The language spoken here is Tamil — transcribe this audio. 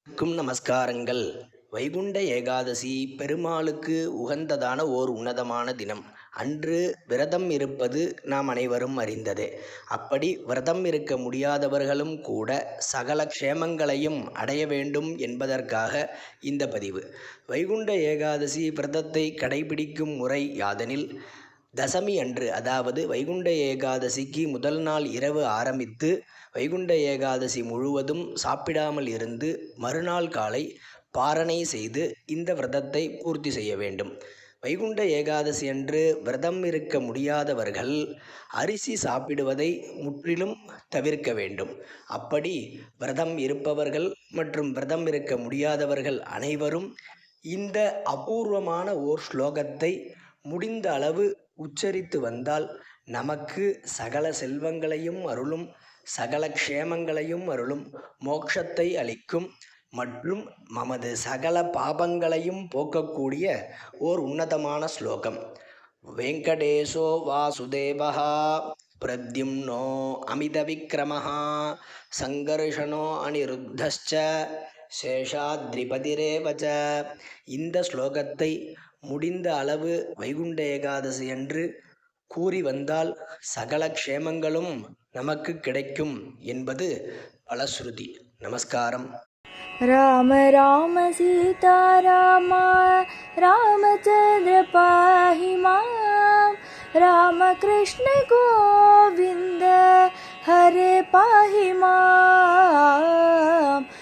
நமஸ்காரங்கள். வைகுண்ட ஏகாதசி பெருமாளுக்கு உகந்ததான ஓர் உன்னதமான தினம். அன்று விரதம் இருப்பது நாம் அனைவரும் அறிந்ததே. அப்படி விரதம் இருக்க முடியாதவர்களும் கூட சகல க்ஷேமங்களையும் அடைய வேண்டும் என்பதற்காக இந்த பதிவு. வைகுண்ட ஏகாதசி விரதத்தை கடைபிடிக்கும் முறை யாதெனில், தசமி அன்று, அதாவது வைகுண்ட ஏகாதசிக்கு முதல் நாள் இரவு ஆரம்பித்து வைகுண்ட ஏகாதசி முழுவதும் சாப்பிடாமல் இருந்து மறுநாள் காலை பாரணை செய்து இந்த விரதத்தை பூர்த்தி செய்ய வேண்டும். வைகுண்ட ஏகாதசி அன்று விரதம் இருக்க முடியாதவர்கள் அரிசி சாப்பிடுவதை முற்றிலும் தவிர்க்க வேண்டும். அப்படி விரதம் இருப்பவர்கள் மற்றும் விரதம் இருக்க முடியாதவர்கள் அனைவரும் இந்த அபூர்வமான ஓர் ஸ்லோகத்தை முடிந்த அளவு உச்சரித்து வந்தால் நமக்கு சகல செல்வங்களையும் அருளும், சகல க்ஷேமங்களையும் அருளும், மோட்சத்தை அளிக்கும் மற்றும் நமது சகல பாபங்களையும் போக்கக்கூடிய ஓர் உன்னதமான ஸ்லோகம். வெங்கடேசோ வாசுதேவஹா பிரத்யும்னோ அமித விக்ரமஹா சங்கர்ஷனோ அனிருத்தஸ்ச சேஷாத்ரிபதிரேவச. இந்த ஸ்லோகத்தை முடிந்த அளவு வைகுண்ட ஏகாதசி அன்று கூறி வந்தால் சகல க்ஷேமங்களும் நமக்கு கிடைக்கும் என்பது பலஸ்ருதி. நமஸ்காரம். राम राम सीता रामा रामचंद्र पाहि मां। राम कृष्ण गोविंद हरे पाहि मां।